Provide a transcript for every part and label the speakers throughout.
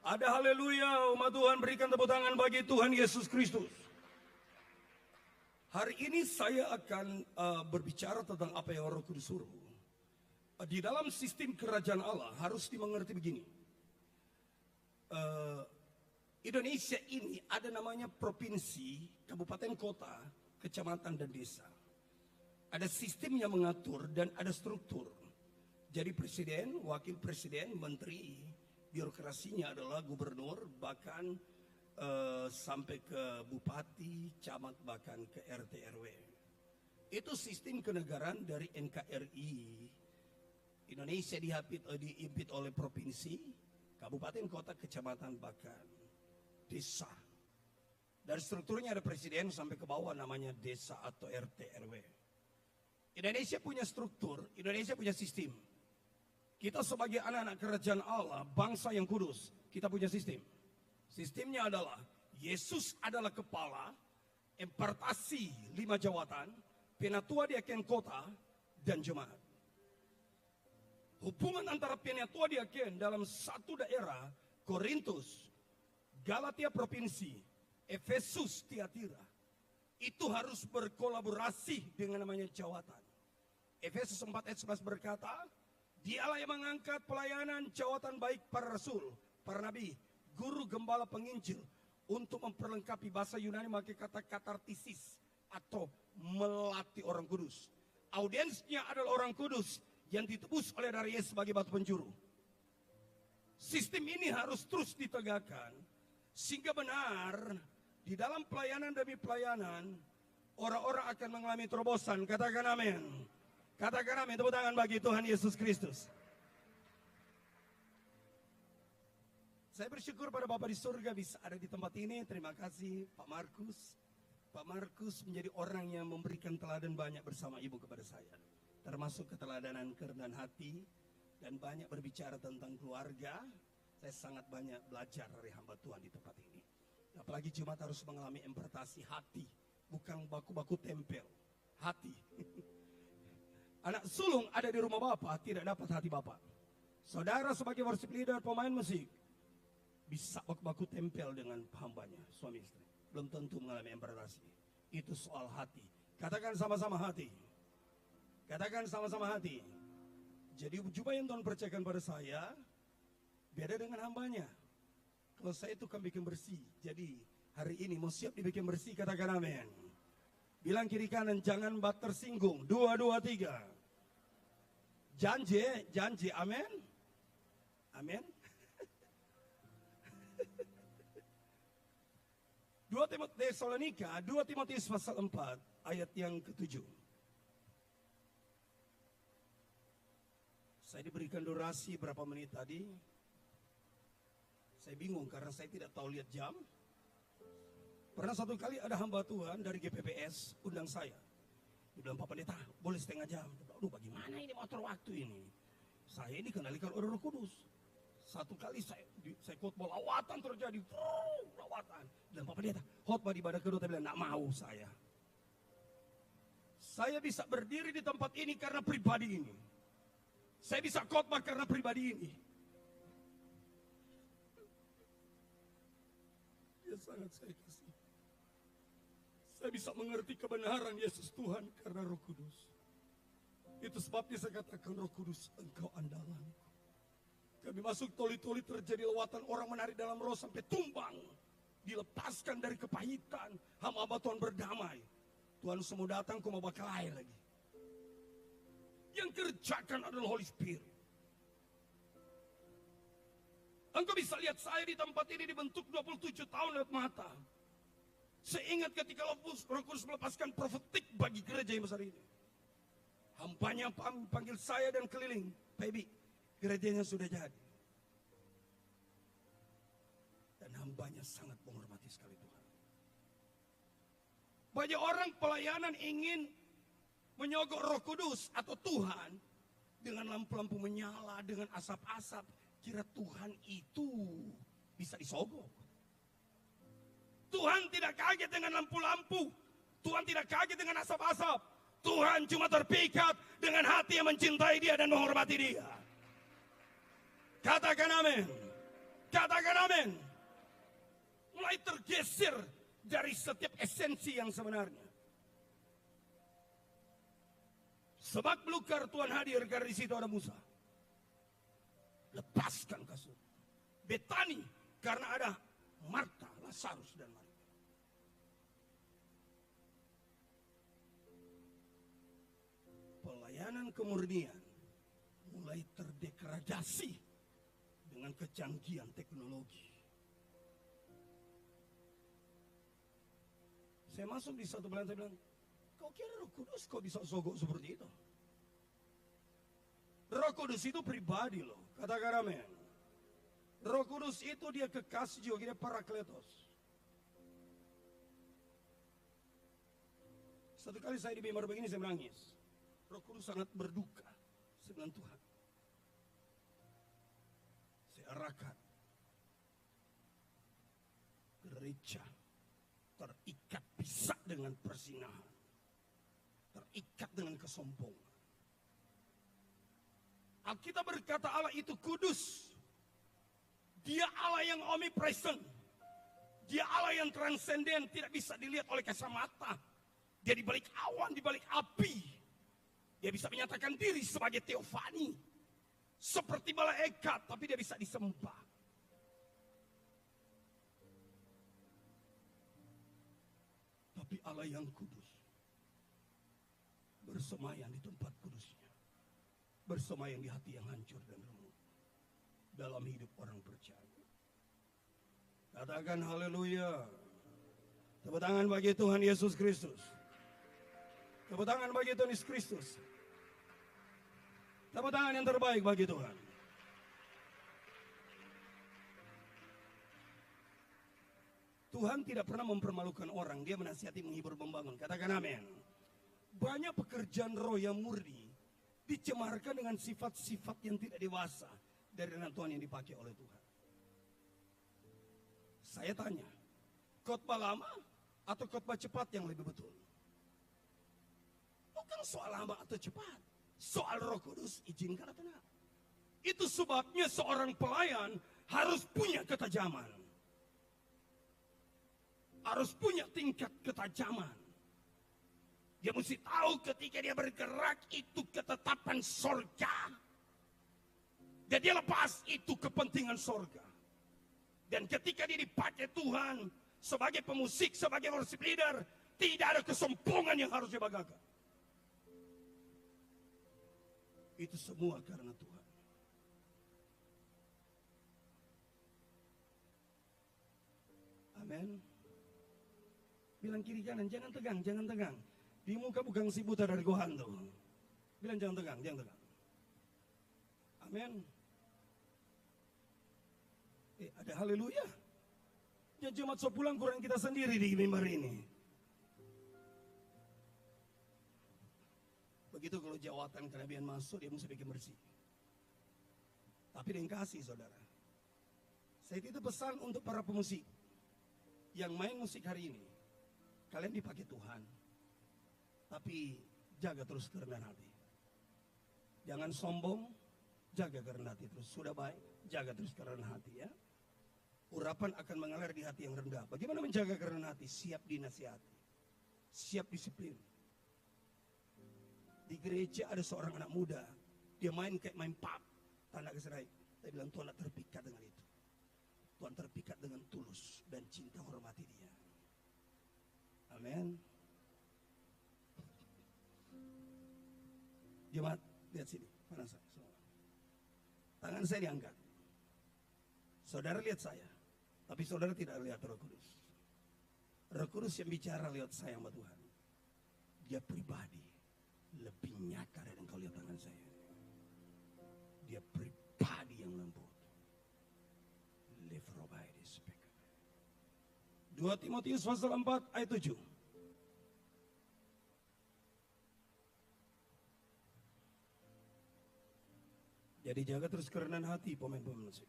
Speaker 1: Ada haleluya, umat Tuhan, berikan tepuk tangan bagi Tuhan Yesus Kristus. Hari ini saya akan berbicara tentang apa yang Roh Kudus suruh. Di dalam sistem kerajaan Allah harus dimengerti begini. Indonesia ini ada namanya provinsi, kabupaten, kota, kecamatan, dan desa. Ada sistem yang mengatur dan ada struktur. Jadi presiden, wakil presiden, menteri, birokrasinya adalah gubernur, bahkan sampai ke bupati, camat, bahkan ke RT RW. Itu sistem kenegaraan dari NKRI. Indonesia diimpit oleh provinsi, kabupaten, kota, kecamatan, bahkan desa. Dan strukturnya ada presiden sampai ke bawah namanya desa atau RT RW. Indonesia punya struktur, Indonesia punya sistem. Kita sebagai anak-anak kerajaan Allah, bangsa yang kudus, kita punya sistem. Sistemnya adalah Yesus adalah kepala, impartasi 5 jawatan, penatua diaken kota, dan jemaat. Hubungan antara penatua diaken dalam satu daerah, Korintus, Galatia provinsi, Efesus, Tiatira, itu harus berkolaborasi dengan namanya jawatan. Efesus 4 ayat 11 berkata, Dialah yang mengangkat pelayanan jawatan baik para rasul, para nabi, guru, gembala, penginjil, untuk memperlengkapi. Bahasa Yunani memakai kata katartisis atau melatih orang kudus. Audiensnya adalah orang kudus yang ditebus oleh darah Yesus sebagai batu penjuru. Sistem ini harus terus ditegakkan sehingga benar di dalam pelayanan demi pelayanan orang-orang akan mengalami terobosan. Katakan amin. Katakan amin, tepuk tangan bagi Tuhan Yesus Kristus. Saya bersyukur pada Bapa di surga bisa ada di tempat ini. Terima kasih Pak Markus. Pak Markus menjadi orang yang memberikan teladan banyak bersama Ibu kepada saya. Termasuk keteladanan kerendahan hati dan banyak berbicara tentang keluarga. Saya sangat banyak belajar dari hamba Tuhan di tempat ini. Apalagi Jumat harus mengalami impartasi hati, bukan baku-baku tempel. Hati. Anak sulung ada di rumah Bapak, tidak dapat hati Bapak. Saudara sebagai worship leader, pemain musik, bisa baku-baku tempel dengan hambanya, suami istri. Belum tentu mengalami impartasi. Itu soal hati. Katakan sama-sama hati. Katakan sama-sama hati. Jadi jubah yang Tuhan percayakan pada saya, beda dengan hambanya. Kalau saya itu kan bikin bersih. Jadi hari ini mau siap dibikin bersih, katakan amin. Bilang kiri kanan, jangan tersinggung. 2, 2, 3. Janji, janji, amin. Amin. 2 Timotius pasal 4 ayat yang ke-7. Saya diberikan durasi berapa menit tadi. Saya bingung karena saya tidak tahu lihat jam. Pernah satu kali ada hamba Tuhan dari GPPS undang saya. Dia bilang, Pak Pendeta, boleh setengah jam. Aduh, bagaimana ini motor waktu ini? Saya dikendalikan oleh Roh Kudus. Satu kali saya khotbah lawatan terjadi. Lawatan. Dan Pak Pendeta, khotbah di ibadah kedua, saya bilang, enggak mau saya. Saya bisa berdiri di tempat ini karena pribadi ini. Saya bisa khotbah karena pribadi ini. Dia sangat saya kasih. Saya bisa mengerti kebenaran Yesus Tuhan karena Roh Kudus. Itu sebabnya saya katakan, Roh Kudus, Engkau andalanku. Kami masuk toli-toli terjadi lawatan, orang menari dalam roh sampai tumbang. Dilepaskan dari kepahitan, hamba Tuhan berdamai. Tuhan semua datang, kau mau bakal air lagi. Yang kerjakan adalah Holy Spirit. Engkau bisa lihat saya di tempat ini dibentuk 27 tahun lewat mata. Saya ingat ketika Roh Kudus melepaskan profetik bagi gereja yang besar ini. Hambanya panggil saya dan keliling. Baby, gerejanya sudah jadi. Dan hambanya sangat menghormati sekali Tuhan. Banyak orang pelayanan ingin menyogok Roh Kudus atau Tuhan dengan lampu-lampu menyala, dengan asap-asap. Kira Tuhan itu bisa disogok. Tuhan tidak kaget dengan lampu-lampu. Tuhan tidak kaget dengan asap-asap. Tuhan cuma terpikat dengan hati yang mencintai Dia dan menghormati Dia. Katakan amin. Katakan amin. Mulai tergeser dari setiap esensi yang sebenarnya. Sebab belukar Tuhan hadir karena di situ ada Musa. Lepaskan kasut. Betani karena ada Marta, Lazarus dan Maria. Pelayanan kemurnian mulai terdegradasi dengan kecanggihan teknologi. Saya masuk di satu pelayanan, saya bilang, kau kira Roh Kudus kau bisa sogok seperti itu? Roh Kudus itu pribadi loh, katakan amin. Roh Kudus itu dia kekasih juga, dia Parakletos. Satu kali saya di mimbar begini saya menangis. Roh Kudus sangat berduka dengan Tuhan. Saya arahkan gereja terikat bisa dengan persinahan, terikat dengan kesombongan. Alkitab berkata Allah itu kudus. Dia Allah yang omnipresent. Dia Allah yang transenden, tidak bisa dilihat oleh kasat mata. Dia di balik awan, di balik api. Dia bisa menyatakan diri sebagai teofani. Seperti malaikat, tapi dia bisa disembah. Tapi Allah yang kudus bersemayam di tempat kudusnya, bersemayam di hati yang hancur dan remuk dalam hidup orang percaya. Katakan haleluya. Tepuk tangan bagi Tuhan Yesus Kristus. Tepuk tangan bagi Tuhan Yesus Kristus. Tepuk tangan yang terbaik bagi Tuhan. Tuhan tidak pernah mempermalukan orang. Dia menasihati, menghibur, membangun. Katakan amin. Banyak pekerjaan roh yang murni dicemarkan dengan sifat-sifat yang tidak dewasa dari anak Tuhan yang dipakai oleh Tuhan. Saya tanya, khotbah lama atau khotbah cepat yang lebih betul? Bukan soal lama atau cepat, soal Roh Kudus izinkan atau tidak. Itu sebabnya seorang pelayan harus punya ketajaman, harus punya tingkat ketajaman. Dia mesti tahu ketika dia bergerak itu ketetapan sorga. Dan dia lepas itu kepentingan sorga. Dan ketika dia dipakai Tuhan sebagai pemusik, sebagai worship leader, tidak ada kesombongan yang harus dibanggakan. Itu semua karena Tuhan. Amin. Bilang kiri kanan, jangan tegang, jangan tegang. Di muka bukan si buta dari Gohan tuh. Bilang jangan tegang, jangan tegang. Amin. Ada haleluya. Ya jemaat so pulang kurang kita sendiri di mimbar ini. Begitu kalau jawatan kenabian masuk, dia mesti bikin bersih. Tapi dia yang kasih saudara. Saya itu pesan untuk para pemusik yang main musik hari ini. Kalian dipakai Tuhan, tapi jaga terus kerendahan hati. Jangan sombong, jaga kerendahan hati terus. Sudah baik, jaga terus kerendahan hati ya. Urapan akan mengalir di hati yang rendah. Bagaimana menjaga kerendahan hati? Siap dinasihati, siap disiplin. Di gereja ada seorang anak muda, dia main kayak main pub, tanda keserai. Saya bilang Tuhan terpikat dengan itu. Tuhan terpikat dengan tulus dan cinta hormati dia. Amin. Jemaat, lihat sini. Mana saya? Tangan saya diangkat. Saudara lihat saya, tapi saudara tidak lihat Roh Kudus. Roh Kudus yang bicara lewat saya sama Tuhan. Dia pribadi lebih nyata dari yang kau lihat tangan saya. Dia pribadi yang lembut. Live by the Spirit. 2 Timotius pasal 4 ayat 7. Jadi jaga terus kerendahan hati pemain-pemain musik.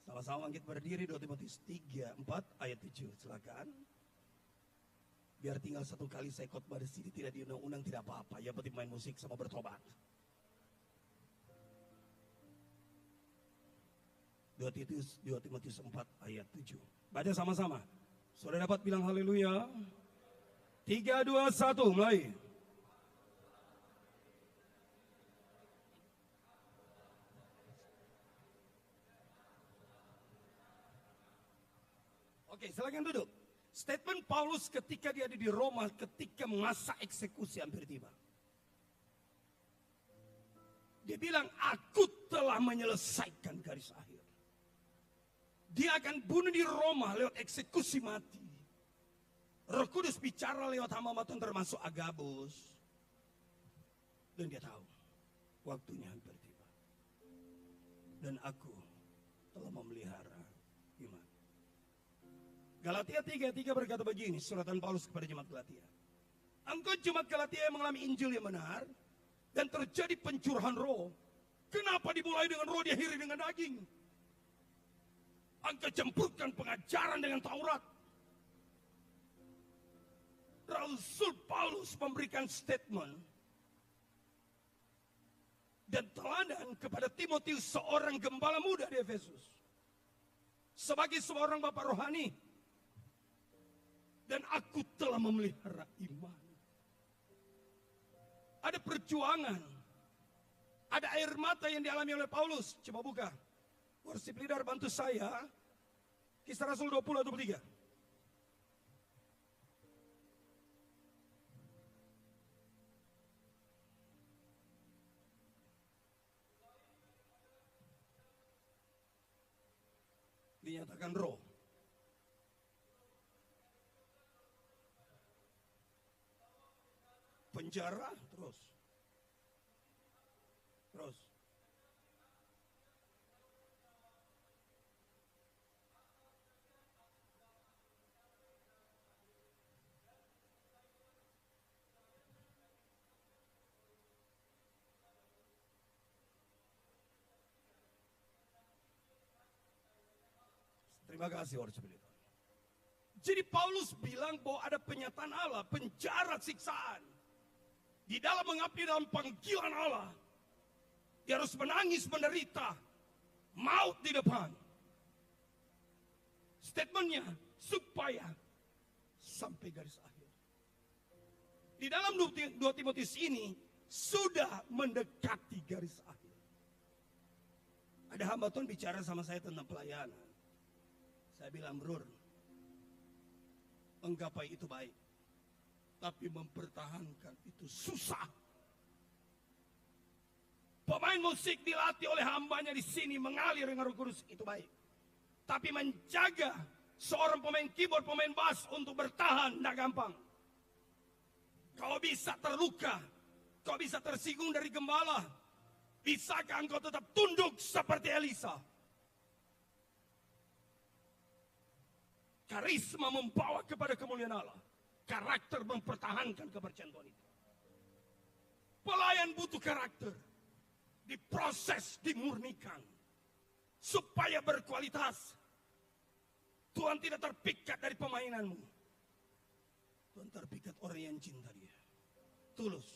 Speaker 1: Sama-sama kita berdiri 2 Timotius 3, 4 ayat 7. Silakan. Biar tinggal satu kali saya khotbah di sini, tidak diundang-undang tidak apa-apa. Ya penting main musik sama bertobat. 2 Timotius 4 ayat 7. Baca sama-sama. Sudah dapat bilang haleluya? 3, 2, 1, mulai. Oke, silakan duduk. Statement Paulus ketika dia ada di Roma, ketika masa eksekusi hampir tiba. Dia bilang, aku telah menyelesaikan garis akhir. Dia akan bunuh di Roma lewat eksekusi mati. Roh Kudus bicara lewat hamba Tuhan termasuk Agabus. Dan dia tahu, waktunya hampir tiba. Dan aku telah memelihara iman. Galatia 3:3 berkata begini, suratan Paulus kepada jemaat Galatia. Engkau jemaat Galatia yang mengalami Injil yang benar, dan terjadi pencurahan roh. Kenapa dimulai dengan roh, diakhiri dengan daging? Engkau campurkan pengajaran dengan Taurat. Rasul Paulus memberikan statement dan teladan kepada Timotius, seorang gembala muda di Efesus. Sebagai seorang bapak rohani. Dan aku telah memelihara iman. Ada perjuangan. Ada air mata yang dialami oleh Paulus. Coba buka. Worship leader bantu saya. Kisah Rasul 20 atau 23. Dinyatakan roh. Penjara terus. Terima kasih worship leader. Jadi Paulus bilang bahwa ada penyataan Allah, penjara siksaan. Di dalam mengabdi dalam panggilan Allah. Dia harus menangis, menderita. Maut di depan. Statementnya, supaya sampai garis akhir. Di dalam 2 Timotius ini, sudah mendekati garis akhir. Ada hamba Tuhan bicara sama saya tentang pelayanan. Saya bilang, bro, menggapai itu baik. Tapi mempertahankan itu susah. Pemain musik dilatih oleh hambanya di sini mengalir dengan Roh Kudus, itu baik. Tapi menjaga seorang pemain keyboard, pemain bass untuk bertahan tidak gampang. Kau bisa terluka, kau bisa tersinggung dari gembala. Bisakah engkau tetap tunduk seperti Elisa? Karisma membawa kepada kemuliaan Allah. Karakter mempertahankan kepercayaan Tuhan itu. Pelayan butuh karakter. Diproses, dimurnikan. Supaya berkualitas. Tuhan tidak terpikat dari pemainanmu. Tuhan terpikat orang yang cinta dia. Tulus.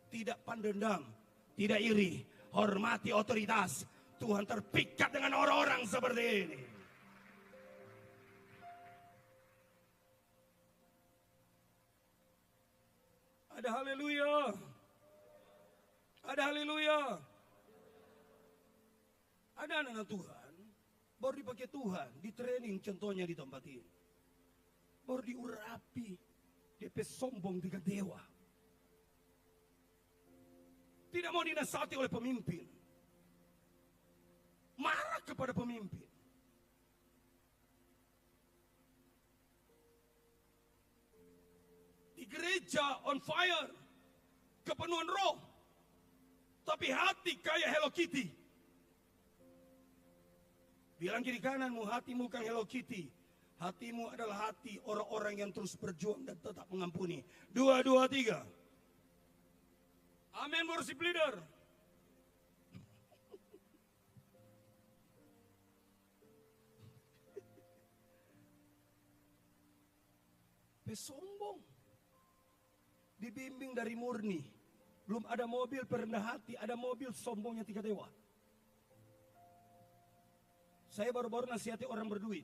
Speaker 1: Tidak pandendam. Tidak iri. Hormati otoritas. Tuhan terpikat dengan orang-orang seperti ini. Ada haleluya. Ada haleluya. Ada anak-anak Tuhan, baru dipakai Tuhan, di training contohnya di tempat ini. Baru diurapi, DP sombong dengan dewa. Tidak mau dinasihati oleh pemimpin. Marah kepada pemimpin. Gereja on fire, kepenuhan roh, tapi hati kayak Hello Kitty. Bilang kiri kananmu, hatimu kan Hello Kitty. Hatimu adalah hati orang-orang yang terus berjuang dan tetap mengampuni. 2, 2, 3. Amin worship leader. Sombong. Dibimbing dari murni. Belum ada mobil perendah hati, ada mobil sombongnya 3 dewa. Saya baru-baru nasihati orang berduit.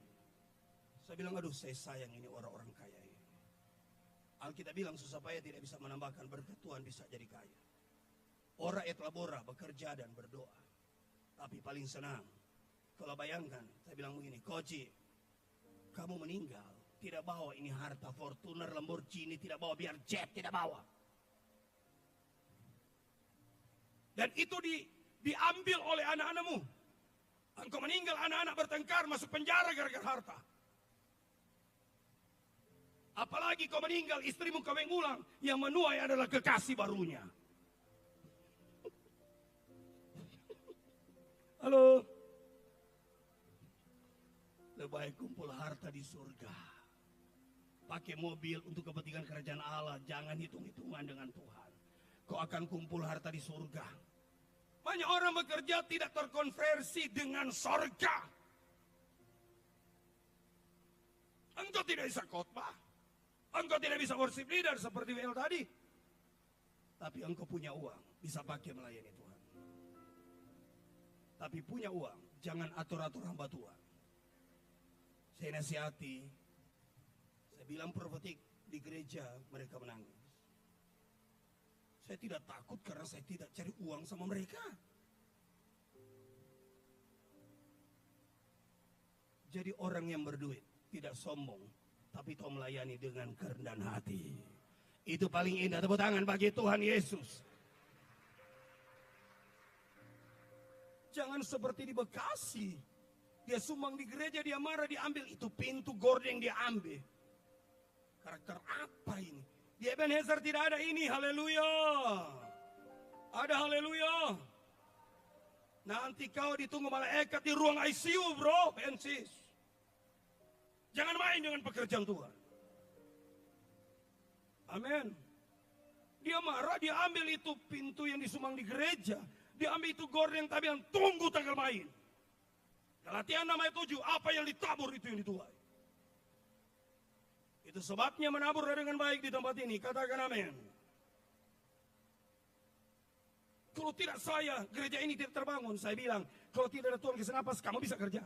Speaker 1: Saya bilang, aduh saya sayang ini orang-orang kaya ini. Alkitab bilang susah payah tidak bisa menambahkan berkat Tuhan bisa jadi kaya. Ora et labora, bekerja dan berdoa. Tapi paling senang. Kalau bayangkan, saya bilang begini, Koci, kamu meninggal, tidak bawa ini harta Fortuner, Lamborghini, tidak bawa biar jet, tidak bawa. Dan itu diambil oleh anak-anakmu. Engkau meninggal, anak-anak bertengkar, masuk penjara gara-gara harta. Apalagi kau meninggal, istrimu kawin ulang, yang menuai adalah kekasih barunya. Halo. Lebih baik kumpul harta di surga. Pakai mobil untuk kepentingan kerajaan Allah, jangan hitung-hitungan dengan Tuhan. Kau akan kumpul harta di surga. Banyak orang bekerja tidak terkonversi dengan surga. Engkau tidak bisa khotbah. Engkau tidak bisa worship leader seperti WL tadi. Tapi engkau punya uang, bisa pakai melayani Tuhan. Tapi punya uang, jangan atur-atur hamba Tuhan. Saya nasihati, saya bilang profetik di gereja mereka menangis. Saya tidak takut karena saya tidak cari uang sama mereka. Jadi orang yang berduit, tidak sombong, tapi tahu melayani dengan kerendahan hati. Itu paling indah, tepuk tangan bagi Tuhan Yesus. Jangan seperti di Bekasi. Dia sumbang di gereja, dia marah, diambil. Itu pintu gorden dia ambil. Karakter apa ini? Di Ebenezer tidak ada ini, haleluya. Ada haleluya. Nanti kau ditunggu malaikat di ruang ICU bro, and sis. Jangan main dengan pekerjaan Tuhan. Amin. Dia marah, dia ambil itu pintu yang disumbang di gereja. Dia ambil itu gorden yang tadi yang tunggu tanggal main. Galatia 6:7, apa yang ditabur itu yang dituai. Itu sebabnya menabur dengan baik di tempat ini. Katakan amin. Kalau tidak saya, gereja ini tidak terbangun. Saya bilang, kalau tidak ada Tuhan kasih napas, kamu bisa kerja.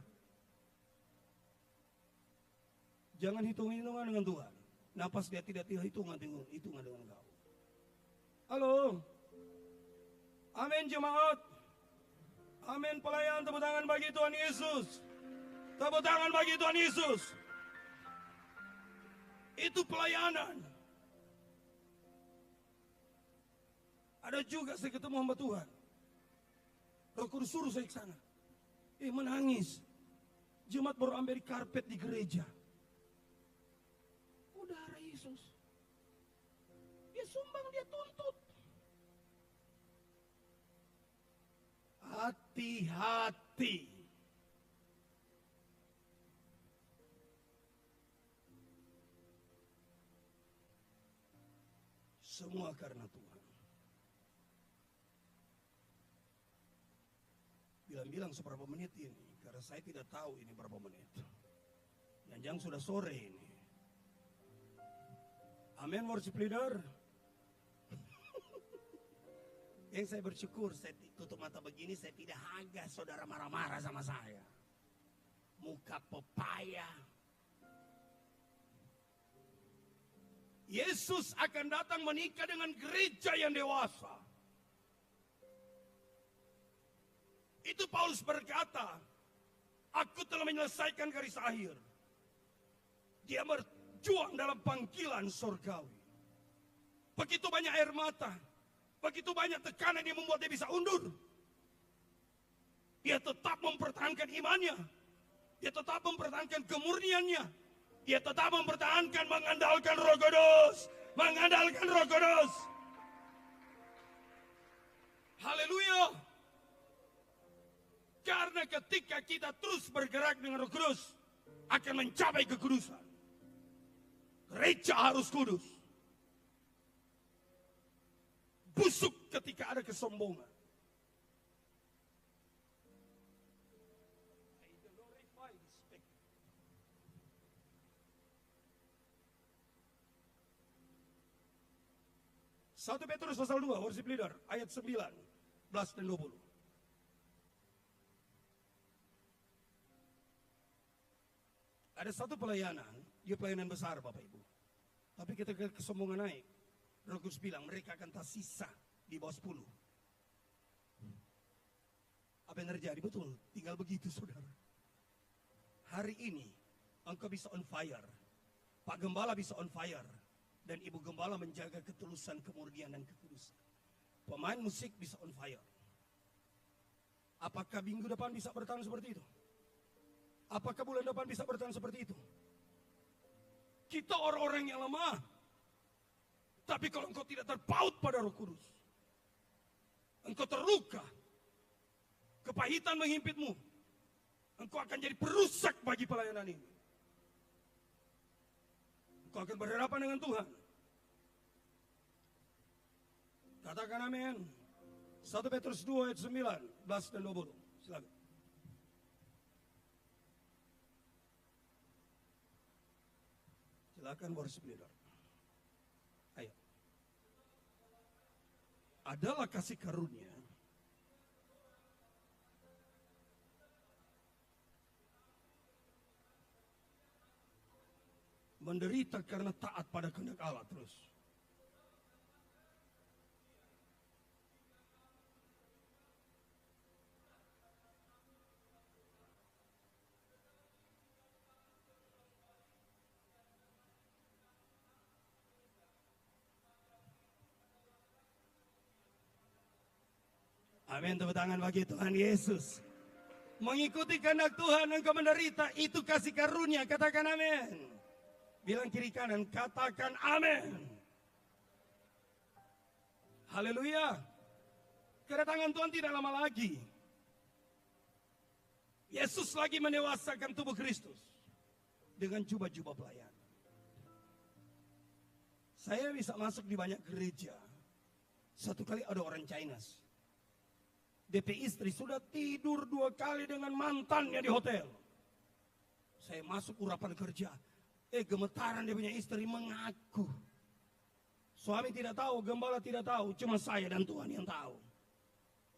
Speaker 1: Jangan hitung-hitungan dengan Tuhan. Napas dia tidak hitungan dengan kau. Halo. Amin jemaat. Amin pelayan, tepuk tangan bagi Tuhan Yesus. Tepuk tangan bagi Tuhan Yesus. Itu pelayanan. Ada juga saya ketemu hamba Tuhan. Roh Kudus suruh saya ke sana. Menangis. Jemaat baru ambil karpet di gereja. Udara Yesus. Dia sumbang, dia tuntut. Hati-hati. Semua karena Tuhan. Bilang-bilang seberapa menit ini, karena saya tidak tahu ini berapa menit. Yang sudah sore ini. Amin, worship leader. Yang saya bersyukur, saya tutup mata begini, saya tidak agak saudara marah-marah sama saya. Muka pepaya. Yesus akan datang menikah dengan gereja yang dewasa. Itu Paulus berkata, aku telah menyelesaikan garis akhir. Dia berjuang dalam panggilan surgawi. Begitu banyak air mata, begitu banyak tekanan yang membuat dia bisa undur. Dia tetap mempertahankan imannya. Dia tetap mempertahankan kemurniannya. Dia tetap mempertahankan mengandalkan Roh Kudus. Mengandalkan Roh Kudus. Haleluya. Karena ketika kita terus bergerak dengan Roh Kudus, akan mencapai kekudusan. Gereja harus kudus. Busuk ketika ada kesombongan. 1 Petrus pasal 2, worship leader, ayat 19 dan 20. Ada satu pelayanan, dia pelayanan besar Bapak Ibu. Tapi ketika kesombongan naik, Roh Kudus bilang mereka akan tersisa di bawah 10. Apa yang terjadi? Betul, tinggal begitu saudara. Hari ini engkau bisa on fire, Pak Gembala bisa on fire, dan Ibu Gembala menjaga ketulusan, kemurnian dan kekudusan. Pemain musik bisa on fire. Apakah minggu depan bisa bertahan seperti itu? Apakah bulan depan bisa bertahan seperti itu? Kita orang-orang yang lemah. Tapi kalau engkau tidak terpaut pada Roh Kudus, engkau terluka, kepahitan menghimpitmu, engkau akan jadi perusak bagi pelayanan ini. Engkau akan berhadapan dengan Tuhan. Katakan amin. 1 Petrus 2 ayat 19 dan 20. Silakan. Silakan worship leader. Ayo. Adalah kasih karunia menderita karena taat pada kehendak Allah terus. Amin, tepuk tangan bagi Tuhan Yesus. Mengikuti kehendak Tuhan engkau menderita, itu kasih karunia. Katakan amin. Bilang kiri kanan, katakan amin. Haleluya. Kedatangan Tuhan tidak lama lagi. Yesus lagi mendewasakan tubuh Kristus dengan jubah-jubah pelayan. Saya bisa masuk di banyak gereja. Satu kali ada orang Chinese. DP istri sudah tidur 2 kali dengan mantannya di hotel. Saya masuk urapan kerja. Gemetaran dia punya istri mengaku. Suami tidak tahu, gembala tidak tahu, cuma saya dan Tuhan yang tahu.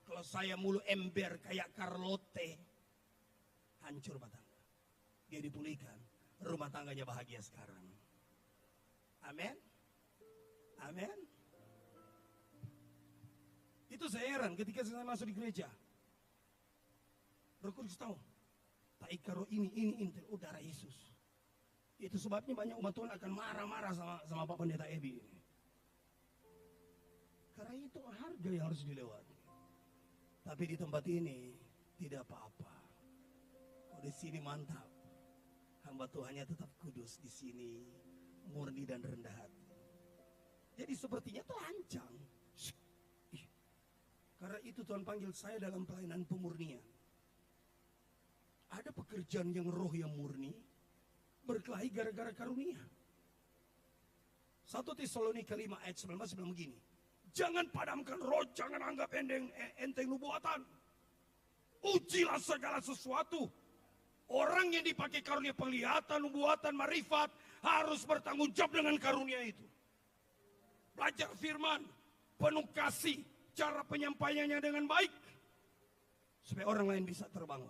Speaker 1: Kalau saya mulu ember kayak Carlotte, hancur rumah tangga. Dia dipulihkan, rumah tangganya bahagia sekarang. Amin. Amin. Itu saya heran ketika saya masuk di gereja. Roh Kudus tahu. Tak ikaro ini, darah Yesus. Itu sebabnya banyak umat Tuhan akan marah-marah sama Pak Pendeta Ebi ini. Karena itu harga yang harus dilewati. Tapi di tempat ini tidak apa-apa. Oh, di sini mantap. Hamba Tuhannya tetap kudus di sini, murni dan rendah hati. Jadi sepertinya itu lancang. Karena itu Tuhan panggil saya dalam pelayanan pemurnian. Ada pekerjaan yang roh yang murni, berkelahi gara-gara karunia. 1 Tesalonika 5 ayat 19 bilang begini. Jangan padamkan roh, jangan anggap enteng nubuatan. Ujilah segala sesuatu. Orang yang dipakai karunia penglihatan, nubuatan, marifat, harus bertanggung jawab dengan karunia itu. Belajar firman, penuh kasih, cara penyampaiannya dengan baik. Supaya orang lain bisa terbangun.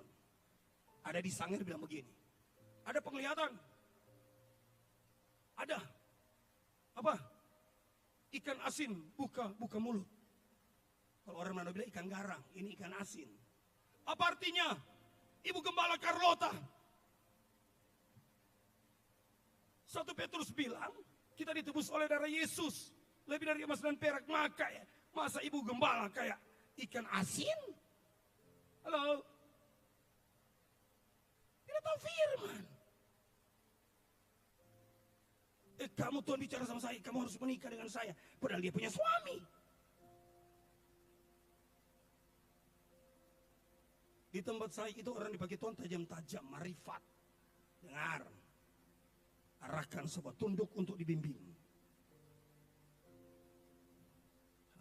Speaker 1: Ada di Sangir bilang begini. Ada penglihatan. Ada. Apa? Ikan asin buka mulut. Kalau orang Manado bilang ikan garang, ini ikan asin. Apa artinya? Ibu Gembala Carlota. 1 Petrus bilang, kita ditebus oleh darah Yesus. Lebih dari emas dan perak, maka ya. Masa ibu gembala kayak ikan asin? Halo? Tidak tahu firman. Kamu Tuhan bicara sama saya, kamu harus menikah dengan saya. Padahal dia punya suami. Di tempat saya itu orang dipakai Tuhan tajam-tajam, marifat. Dengar. Arahkan sebuah tunduk untuk dibimbing.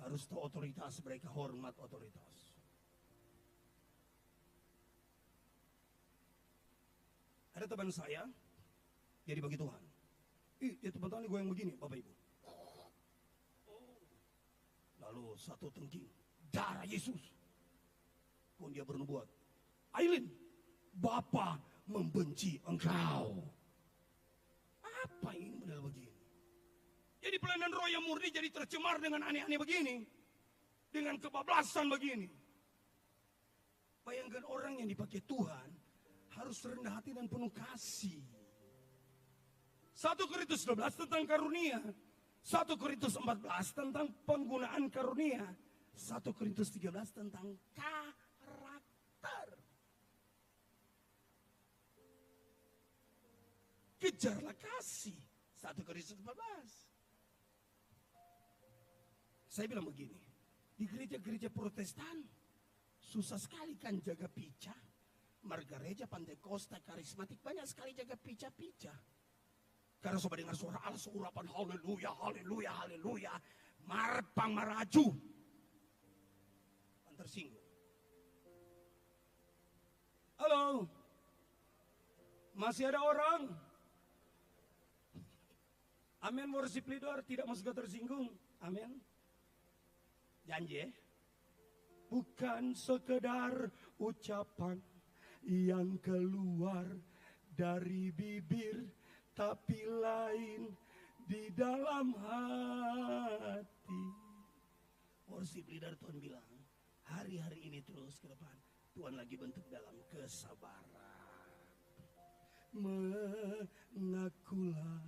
Speaker 1: Harus tahu otoritas, mereka hormat otoritas. Ada teman saya, dia dibagi Tuhan. Dia teman Tuhan goyang begini, Bapak Ibu. Lalu satu tengking, darah Yesus. Pun dia bernubuat. Aileen, Bapa membenci engkau. Apa ini model begini? Jadi pelayanan roh yang murni jadi tercemar dengan aneh-aneh begini. Dengan kebablasan begini. Bayangkan orang yang dipakai Tuhan harus rendah hati dan penuh kasih. 1 Korintus 12 tentang karunia. 1 Korintus 14 tentang penggunaan karunia. 1 Korintus 13 tentang karakter. Kejarlah kasih. 1 Korintus 14. Saya bilang begini, di gereja-gereja Protestan susah sekali kan jaga pica. Margareja, Pantekosta, Karismatik banyak sekali jaga pica-pica. Karena sobat dengar suara Allah seurapan haleluya, haleluya, haleluya. Marpang maraju. Pan tersinggung. Halo. Masih ada orang? Amin, worship leader tidak mau suka tersinggung. Amin. Janji ya. Bukan sekedar ucapan yang keluar dari bibir, tapi lain di dalam hati. Worship leader Tuhan bilang, hari-hari ini terus ke depan, Tuhan lagi bentuk dalam kesabaran. Mengakulah,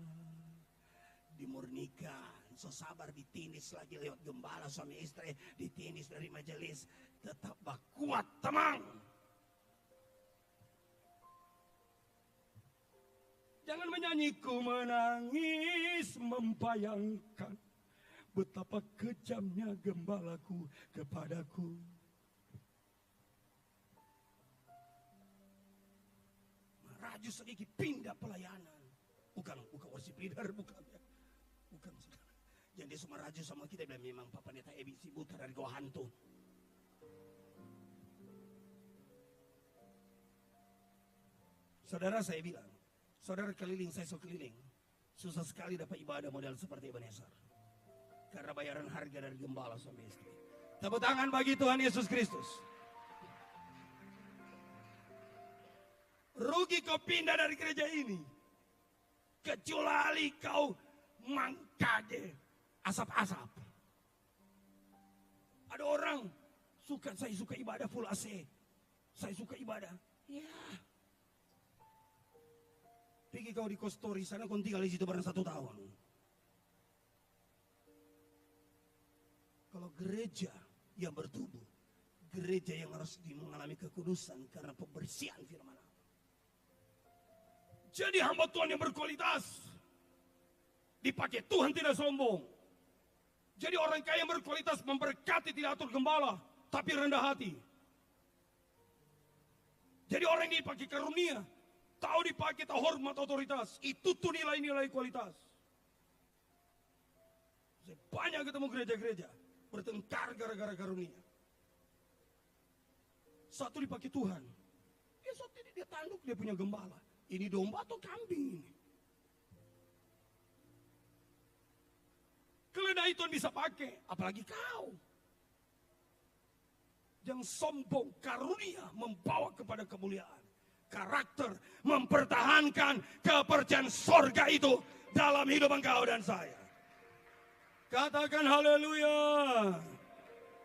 Speaker 1: dimurnikan. So sabar ditinis lagi lewat gembala suami istri, ditinis dari majelis, tetap kuat teman. Jangan menyanyi ku menangis membayangkan betapa kejamnya gembalaku kepadaku. Meraju sedikit pindah pelayanan. Bukan worship leader, bukan ya. Bukan saudara. Yang dia semua raju sama kita bilang memang Papa Neta Ebi si buta dari gua hantu. Saudara saya bilang, saudara keliling, saya keliling. Susah sekali dapat ibadah model seperti Ebenezer. Karena bayaran harga dari gembala suami istri. Tepuk tangan bagi Tuhan Yesus Kristus. Rugi kau pindah dari gereja ini. Kecuali kau mangkade asap-asap. Ada orang saya suka ibadah full AC. Saya suka ibadah. Ya. Pergi kau di Kostori sana, kau tinggal di situ barang 1 tahun. Kalau gereja yang bertumbuh, gereja yang harus mengalami kekudusan karena pembersihan firman Allah. Jadi hamba Tuhan yang berkualitas, dipakai Tuhan tidak sombong. Jadi orang kaya yang berkualitas memberkati tidak atur gembala, tapi rendah hati. Jadi orang yang dipakai karunia, tahu dipakai, tahu hormat otoritas. Itu tuh nilai-nilai kualitas. Saya banyak ketemu gereja-gereja bertengkar gara-gara karunia. Satu dipakai Tuhan, satu dia tanduk, dia punya gembala. Ini domba atau kambing ini? Keledai Tuhan bisa pakai, apalagi kau. Jangan sombong, karunia membawa kepada kemuliaan. Karakter mempertahankan kepercayaan sorga itu dalam hidup engkau dan saya. Katakan haleluya.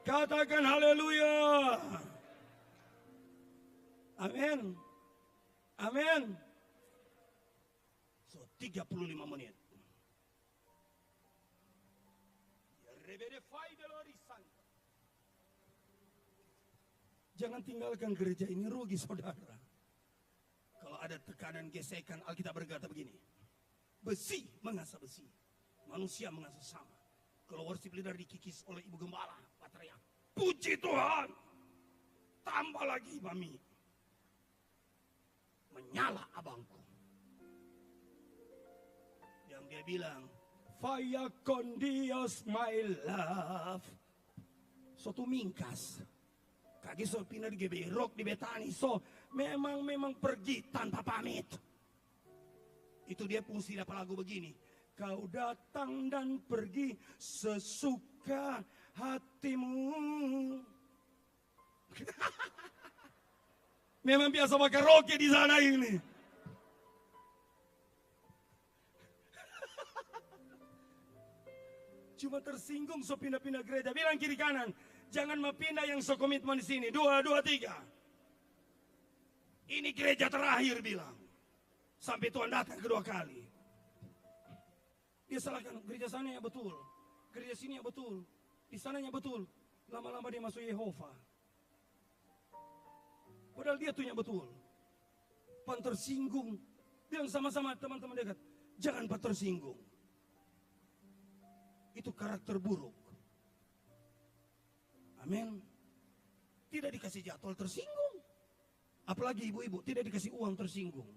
Speaker 1: Katakan haleluya. Amin. Amin. So 35 menit. Jangan tinggalkan gereja ini, rugi saudara. Kalau ada tekanan gesekan, Alkitab berkata begini. Besi mengasah besi. Manusia mengasah sama. Kalau worship leader dikikis oleh ibu gembala, teriak, puji Tuhan. Tambah lagi mami. Menyala abangku. Yang dia bilang, Faya con Dios my love. Suatu mingkas. Kaki so pindah di Geberok, di Betani. So memang pergi tanpa pamit. Itu dia fungsi dapat lagu begini. Kau datang dan pergi sesuka hatimu. Memang biasa pakai roke di sana ini. Cuma tersinggung so pindah-pindah gereja. Bilang kiri kanan, jangan mau pindah yang so komitmen di sini. 2, 2, 3. Ini gereja terakhir bilang. Sampai Tuhan datang kedua kali. Dia salahkan, gereja sana ya betul. Gereja sini ya betul. Di sananya betul. Lama-lama dia masuk Yehova. Padahal dia tuh yang betul. Pan tersinggung. Bilang sama-sama teman-teman dekat. Jangan pan tersinggung. Itu karakter buruk. Amin. Tidak dikasih jadwal tersinggung. Apalagi ibu-ibu tidak dikasih uang tersinggung.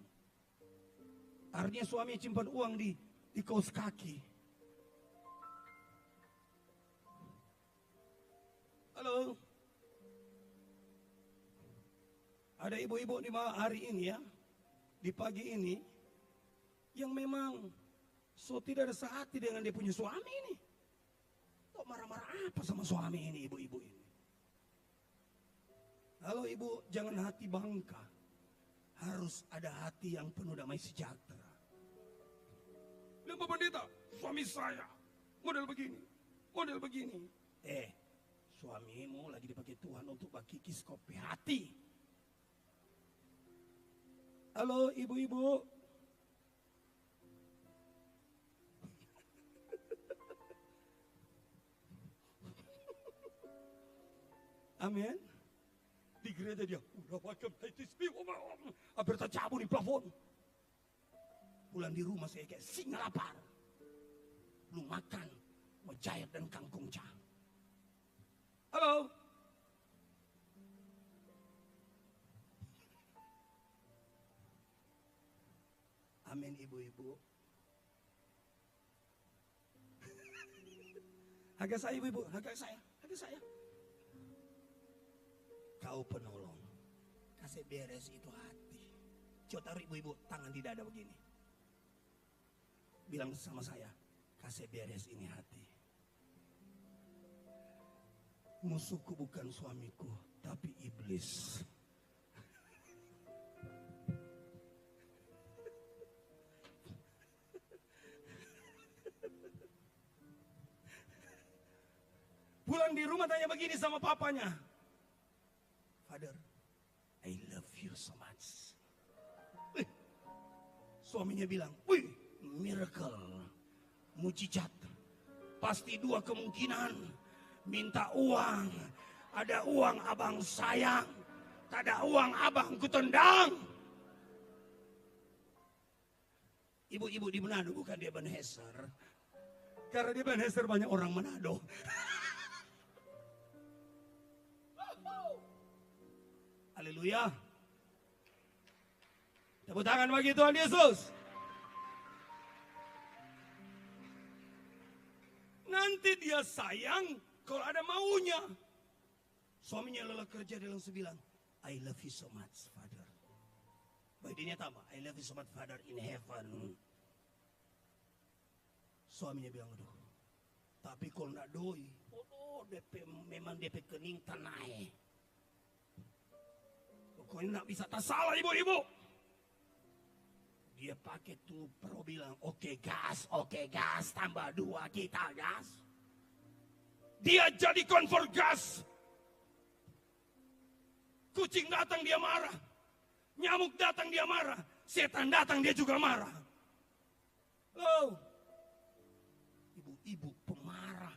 Speaker 1: Artinya suami simpan uang di kaos kaki. Halo. Ada ibu-ibu di hari ini ya. Di pagi ini. Yang memang so tidak ada sehati dengan dia punya suami ini. Kok marah-marah apa sama suami ini ibu-ibu ini? Halo ibu, jangan hati bangka. Harus ada hati yang penuh damai sejahtera. Dan Pak Pendeta, suami saya model begini, model begini. Suamimu lagi dipakai Tuhan untuk bakikis kopi hati. Halo ibu-ibu. Amin. Di gereja dia, udah pakai hampir tercabut di plafon. Pulang di rumah saya kayak singa lapar. Belum makan, mujair dan kangkung cah. Halo. Amin ibu-ibu. Agak saya ibu-ibu, agak saya. Kau penolong. Kasih beres itu hati. Coba taruh ibu-ibu tangan di dada begini. Bilang sama saya, kasih beres ini hati. Musuhku bukan suamiku, tapi iblis. Pulang di rumah tanya begini sama papanya. Father, I love you so much. Suaminya bilang, wih, miracle, mujizat. Pasti 2 kemungkinan. Minta uang, ada uang abang sayang, tak ada uang abang kutendang. Ibu-ibu di Manado bukan di Ebenezer. Karena di Ebenezer banyak orang Manado. Haleluya. Tepuk tangan bagi Tuhan Yesus. Nanti dia sayang kalau ada maunya. Suaminya lelah kerja dia langsung bilang, I love you so much, Father. Baik dia tambah, I love you so much, Father in heaven. Suaminya bilang, aduh, tapi kalau nak doi, memang DP kening tanai. Pokoknya nak bisa tak salah ibu-ibu. Dia pakai tuh pro bilang, oke gas, tambah 2 kita gas. Dia jadi konfor gas. Kucing datang dia marah. Nyamuk datang dia marah. Setan datang dia juga marah. Oh, ibu-ibu pemarah.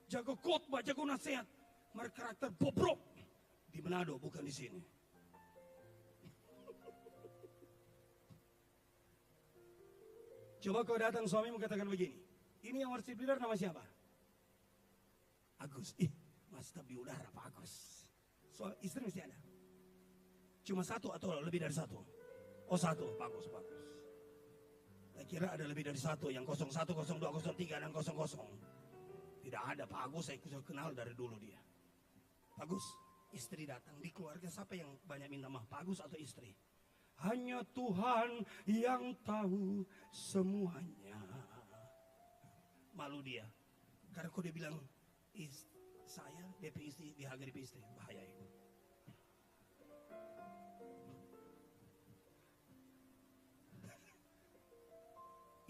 Speaker 1: Jago khotbah, jago nasihat. Mereka karakter bobrok. Di Manado, bukan di sini. Coba kau datang suamimu katakan begini. Ini yang worship leader nama siapa? Agus. Mas tapi udara Pak Agus. Istri mesti ada. Cuma 1 atau lebih dari 1? Oh 1, bagus. Saya kira ada lebih dari 1. Yang 01, 02, 03 dan 00. Tidak ada Pak Agus, saya kenal dari dulu dia. Pak Agus. Istri datang di keluarga siapa yang banyak minta maaf, Pak Agus atau istri? Hanya Tuhan yang tahu semuanya. Malu dia. Karena kok dia bilang saya DP istri diharga DP istri, bahaya itu.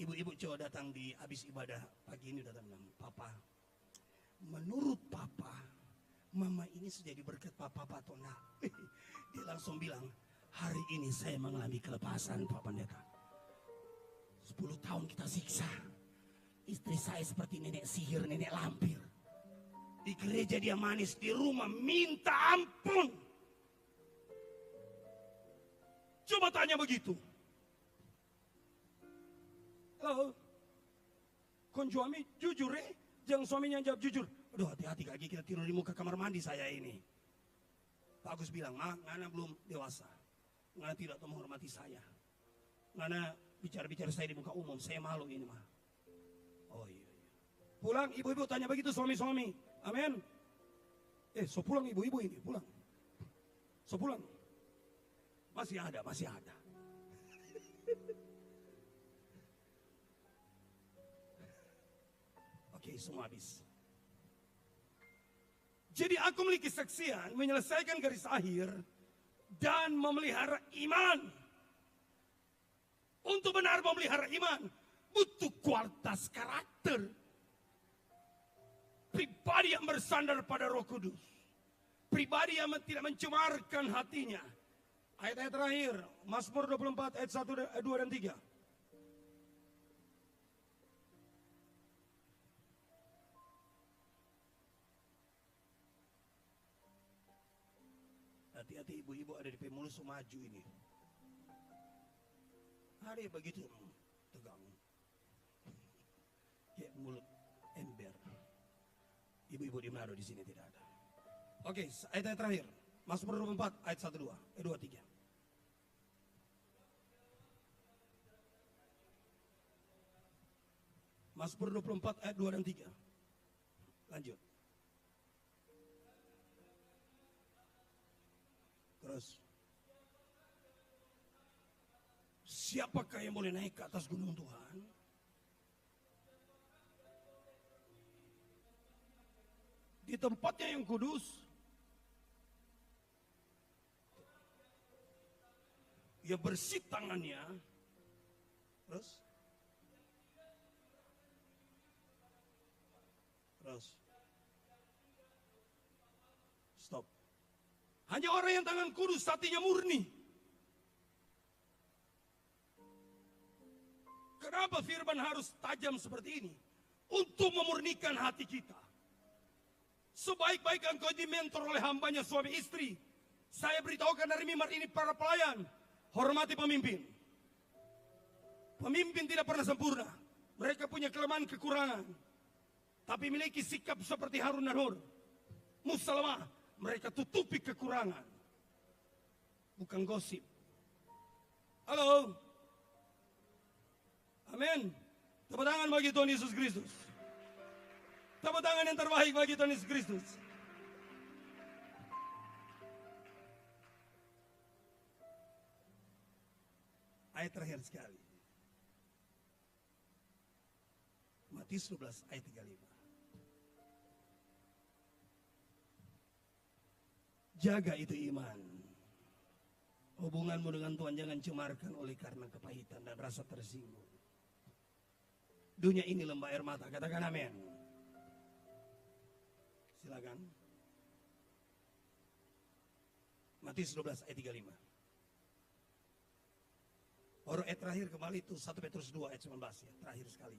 Speaker 1: ibu-ibu coba datang di habis ibadah pagi ini datang bilang, Papa, menurut Papa, Mama ini sudah jadi berkat Papa atau enggak? Dia langsung bilang, hari ini saya mengalami kelepasan Pak Pendeta. 10 tahun kita siksa. Istri saya seperti nenek sihir, nenek lampir. Di gereja dia manis, di rumah minta ampun. Coba tanya begitu. Halo, kon suami jujur jangan suaminya jawab jujur. Aduh, hati-hati kaki kita tidur di muka kamar mandi saya ini. Pak Agus bilang, Ngana belum dewasa. Ngana tidak tahu menghormati saya. Ngana bicara-bicara saya di muka umum, saya malu ini mah. Oh iya. Pulang ibu-ibu tanya begitu suami-suami. Amin. So pulang ibu-ibu ini, pulang. So pulang. Masih ada. Oke, semua habis. Jadi aku memiliki kesaksian menyelesaikan garis akhir dan memelihara iman. Untuk benar memelihara iman butuh kualitas karakter. Pribadi yang bersandar pada Roh Kudus. Pribadi yang tidak mencemarkan hatinya. Ayat-ayat terakhir, Mazmur 24 ayat 1, 2 dan 3. Hati-hati ibu-ibu ada di pemulus maju ini. Ada begitu tegang. Kayak mulut ember. Ibu-ibu di Manado di sini tidak ada. Oke, ayat terakhir. Mazmur 24 ayat 1 2, 2 3. Mazmur 24 ayat 2 dan 3. Lanjut. Terus. Siapakah yang boleh naik ke atas gunung Tuhan? Di tempatnya yang kudus. Ya bersih tangannya. Terus. Stop. Hanya orang yang tangan kudus, hatinya murni. Kenapa firman harus tajam seperti ini? Untuk memurnikan hati kita. Sebaik-baik engkau dimentor oleh hambanya suami istri. Saya beritahukan dari mimbar ini para pelayan. Hormati pemimpin. Pemimpin tidak pernah sempurna. Mereka punya kelemahan kekurangan. Tapi miliki sikap seperti Harun dan Hur. Musalamah. Mereka tutupi kekurangan. Bukan gosip. Halo. Amin. Tepuk tangan bagi Tuhan Yesus Kristus. Tepuk tangan yang terbaik bagi Tuhan Yesus Kristus. Ayat terakhir sekali. Matius 12 ayat 35. Jaga itu iman. Hubunganmu dengan Tuhan jangan cemarkan oleh karena kepahitan dan rasa tersinggung. Dunia ini lembah air mata. Katakan amin. Silakan. Matius 12 ayat 35. Baru ayat terakhir kembali itu 1 Petrus 2 ayat 19 ya. Terakhir sekali.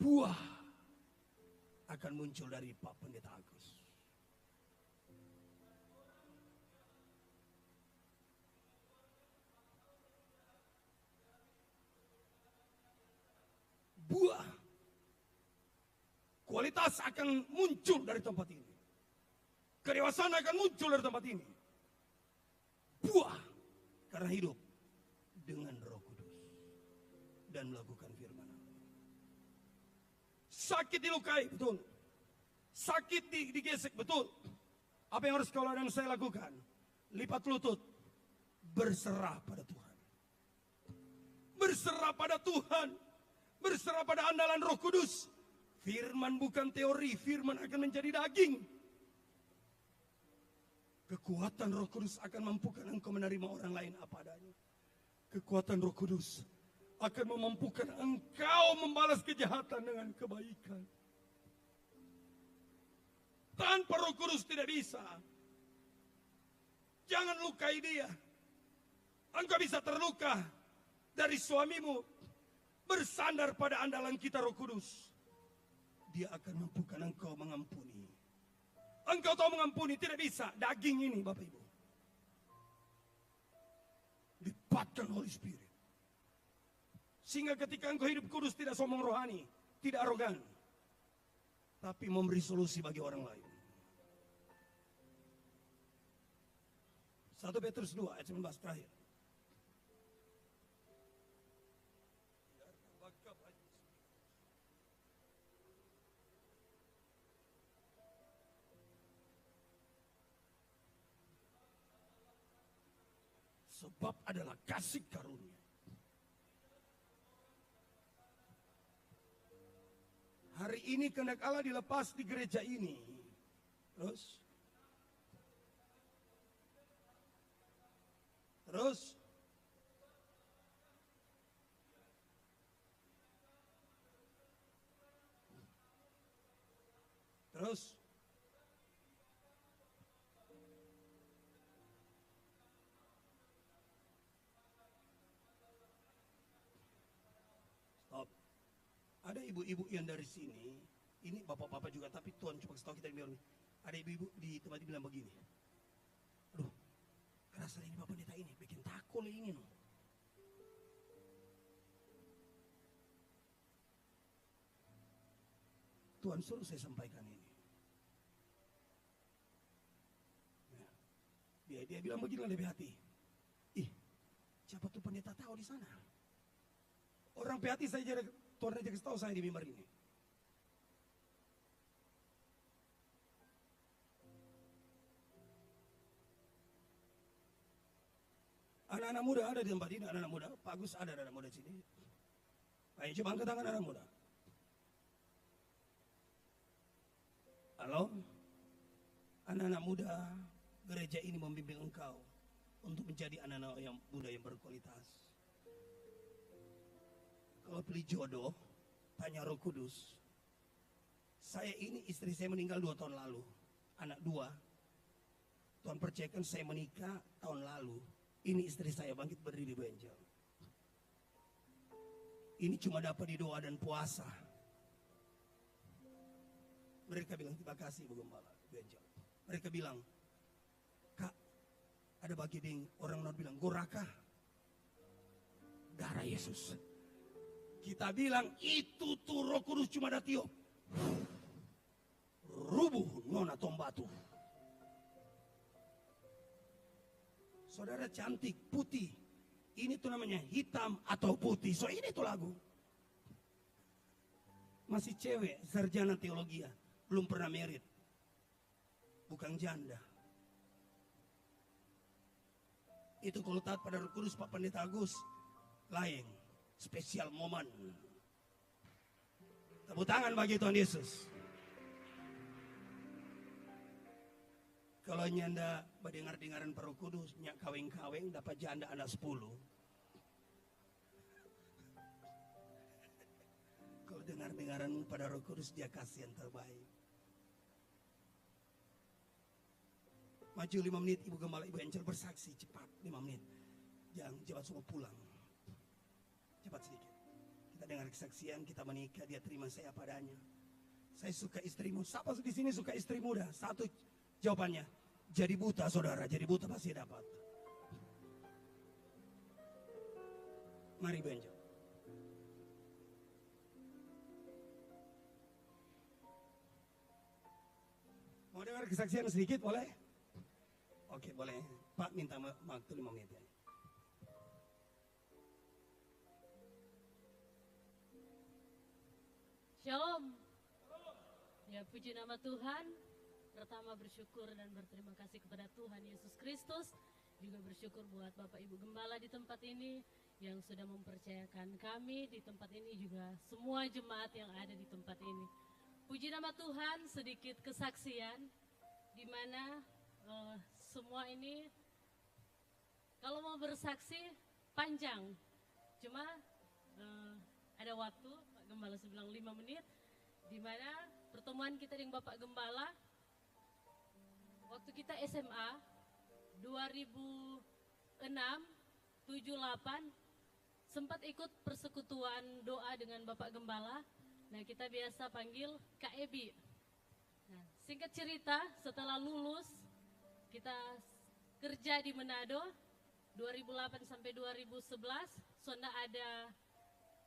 Speaker 1: Buah akan muncul dari Pak Pendeta Agus. Buah kualitas akan muncul dari tempat ini. Kedewasaan akan muncul dari tempat ini. Buah karena hidup dengan Roh Kudus dan melakukan firman Allah. Sakit dilukai, betul. Sakit digesek, betul. Apa yang harus kau dan saya lakukan? Lipat lutut, berserah pada Tuhan. Berserah pada Tuhan. Berserah pada andalan Roh Kudus. Firman bukan teori, firman akan menjadi daging. Kekuatan Roh Kudus akan mampukan engkau menerima orang lain apa adanya. Kekuatan Roh Kudus akan memampukan engkau membalas kejahatan dengan kebaikan. Tanpa Roh Kudus tidak bisa. Jangan lukai dia. Engkau bisa terluka dari suamimu. Bersandar pada andalan kita Roh Kudus. Dia akan mampukan engkau mengampuni. Engkau tahu mengampuni, tidak bisa. Daging ini Bapak Ibu. Lipatkan Holy Spirit. Sehingga ketika engkau hidup kudus tidak sombong rohani. Tidak arogan. Tapi memberi solusi bagi orang lain. 1 Petrus 2 ayat 19 terakhir. Sebab adalah kasih karunia. Hari ini kehendak Allah dilepas di gereja ini. Terus. Stop. Ada ibu-ibu yang dari sini, ini bapak-bapak juga, tapi Tuhan cuma kasih tahu kita biar. Ada ibu-ibu di tempat ini bilang begini. Aduh, kerasa ini Bapak Pendeta ini bikin takut ini no. Tuhan suruh saya sampaikan ini. Dia bilang begini lebih hati. Ih, siapa tuh pendeta tahu di sana? Orang PHT saya jadi Tuhan aja kasih tahu saya di mimbar ini. Anak-anak muda ada di tempat ini, anak-anak muda. Pak Agus ada anak muda di sini. Ayo coba angkat tangan anak muda. Halo? Anak-anak muda, gereja ini membimbing engkau untuk menjadi anak-anak yang muda yang berkualitas. Kalau pilih jodoh, tanya Roh Kudus. Saya ini istri saya meninggal 2 tahun lalu. Anak 2. Tuhan percayakan saya menikah tahun lalu. Ini istri saya bangkit berdiri Bu Angel. Ini cuma dapat di doa dan puasa. Mereka bilang terima kasih Bu Gembala, Bu Angel. Mereka bilang, Kak, ada bagi ding orang non bilang goraka. Darah Yesus. Kita bilang itu tuh Roh Kudus cuma ada tiup. Rubuh nona tombatu. Saudara cantik, putih. Ini tuh namanya hitam atau putih. So ini tuh lagu. Masih cewek, sarjana teologi. Belum pernah merit. Bukan janda. Itu kalau taat pada Roh Kudus Pak Pendeta Agus. Lain. Spesial momen. Tepuk tangan bagi Tuhan Yesus. Kalau nyanda berdengar-dengaran Roh Kudus, nyak kaweng-kaweng dapat janda anak 10. Kalau dengar-dengaran pada Roh Kudus, dia kasih yang terbaik. Maju 5 menit, Ibu Gembala, Ibu Angel bersaksi cepat 5 menit. Jangan cepat semua pulang. Cepat sedikit. Kita dengar kesaksian, kita menikah, dia terima saya apa adanya. Saya suka istrimu. Siapa di sini suka istri muda? Satu jawabannya, jadi buta saudara, jadi buta pasti dapat. Mari Benjo. Mau dengar kesaksian sedikit boleh? Oke boleh. Pak minta waktu 5 menit ya.
Speaker 2: Shalom. Ya puji nama Tuhan. Pertama bersyukur dan berterima kasih kepada Tuhan Yesus Kristus. Juga bersyukur buat Bapak Ibu Gembala di tempat ini yang sudah mempercayakan kami di tempat ini, juga semua jemaat yang ada di tempat ini. Puji nama Tuhan, sedikit kesaksian di mana semua ini kalau mau bersaksi panjang, cuma ada waktu, Pak Gembala bilang 5 menit, di mana pertemuan kita dengan Bapak Gembala, waktu kita SMA, 2006, 78, sempat ikut persekutuan doa dengan Bapak Gembala. Nah, kita biasa panggil Kak Ebi. Nah, singkat cerita, setelah lulus, kita kerja di Manado, 2008 sampai 2011,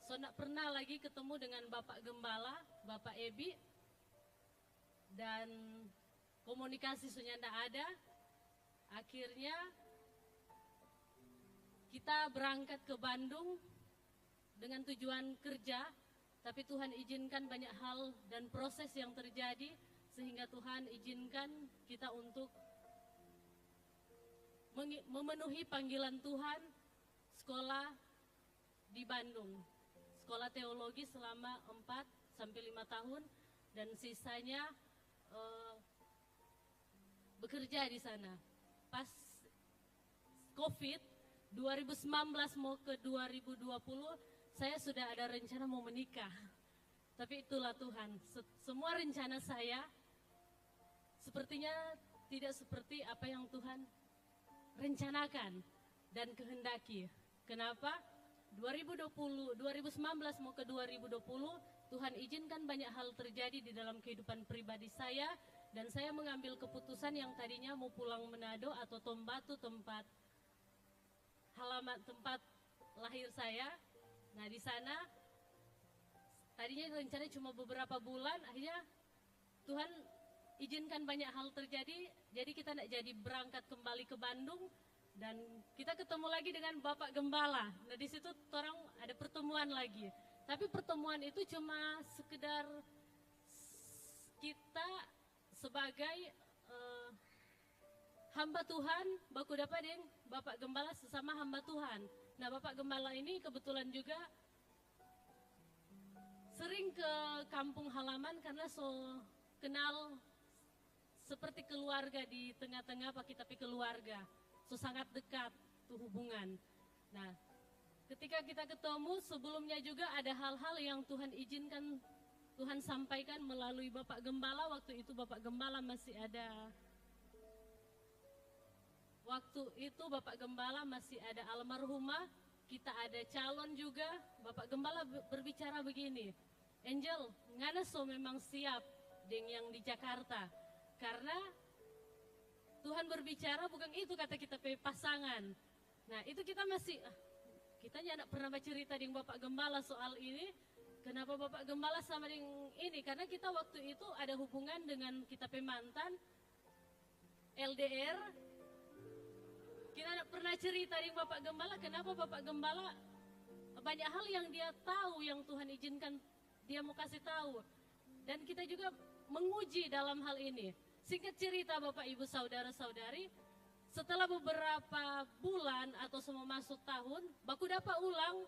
Speaker 2: Sonda pernah lagi ketemu dengan Bapak Gembala, Bapak Ebi, dan komunikasi sudah tidak ada. Akhirnya kita berangkat ke Bandung dengan tujuan kerja, tapi Tuhan izinkan banyak hal dan proses yang terjadi, sehingga Tuhan izinkan kita untuk memenuhi panggilan Tuhan, sekolah di Bandung, sekolah teologi selama 4 sampai 5 tahun, dan sisanya bekerja di sana. Pas COVID 2019 mau ke 2020, saya sudah ada rencana mau menikah. Tapi itulah Tuhan, semua rencana saya sepertinya tidak seperti apa yang Tuhan rencanakan dan kehendaki. Kenapa? 2019 mau ke 2020, Tuhan izinkan banyak hal terjadi di dalam kehidupan pribadi saya, dan saya mengambil keputusan yang tadinya mau pulang Manado atau Tombatu, tempat lahir saya. Nah, di sana tadinya rencananya cuma beberapa bulan, akhirnya Tuhan izinkan banyak hal terjadi, jadi kita tidak jadi berangkat kembali ke Bandung, dan kita ketemu lagi dengan Bapak Gembala. Nah, di situ orang ada pertemuan lagi, tapi pertemuan itu cuma sekedar kita sebagai hamba Tuhan, baku dapat dengan Bapak Gembala sesama hamba Tuhan. Nah, Bapak Gembala ini kebetulan juga sering ke kampung halaman karena kenal seperti keluarga di tengah-tengah kita keluarga, sangat dekat tuh hubungan. Nah, ketika kita ketemu sebelumnya juga ada hal-hal yang Tuhan izinkan, Tuhan sampaikan melalui Bapak Gembala. Waktu itu Bapak Gembala masih ada, almarhumah, kita ada calon juga. Bapak Gembala berbicara begini, Angel, ngana so memang siap dengan yang di Jakarta, karena Tuhan berbicara bukan itu kata kita pasangan. Nah, itu kita masih, kita tidak pernah bercerita dengan Bapak Gembala soal ini. Kenapa Bapak Gembala sama dengan ini? Karena kita waktu itu ada hubungan dengan kita mantan LDR. Kita tidak pernah cerita dengan Bapak Gembala. Kenapa Bapak Gembala banyak hal yang dia tahu, yang Tuhan izinkan dia mau kasih tahu. Dan kita juga menguji dalam hal ini. Singkat cerita Bapak Ibu Saudara-saudari, setelah beberapa bulan atau semua masuk tahun, baku dapat ulang,